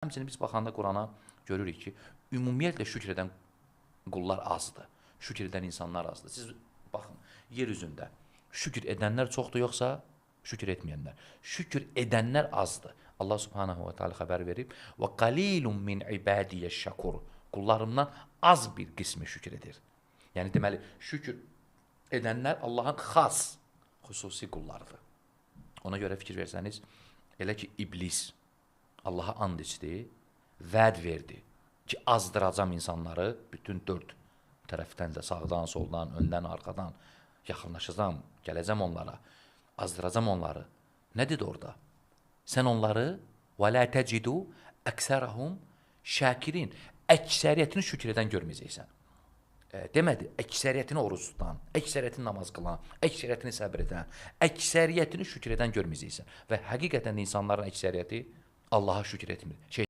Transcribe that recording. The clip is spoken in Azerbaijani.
Həmçinin biz baxanda Qurana görürük ki, ümumiyyətlə şükr edən qullar azdır. Şükr edən insanlar azdır. Siz baxın, yer üzündə şükr edənlər çoxdur, yoxsa şükr etməyənlər. Şükr edənlər azdır. Allah subhanahu wa ta'ala xəbər verib, və qalilun min ibadiyyəş şəkur. Qullarımdan az bir qismi şükr edir. Yəni deməli, şükr edənlər Allahın xas, xüsusi qullarıdır. Ona görə fikir versəniz, elə ki iblis Allaha and içdi, vəd verdi ki, azdıracam insanları, bütün dörd tərəfdən də, sağdan, soldan, öndən, arxadan yaxınlaşacam, gələcəm onlara, azdıracam onları. Nə dedi orada? Sən onları وَلَا تَجِدُوا əksərəhum şəkirin, əksəriyyətini şükür edən görməyəcəksən. Demədi, əksəriyyətini oruç tutan, əksəriyyətini namaz qılan, əksəriyyətini səbr edən, əksəriyyətini şükür edən görməyəcəksən. Və həqiqətən də insanların əksəriyyəti Allaha şükür etmir.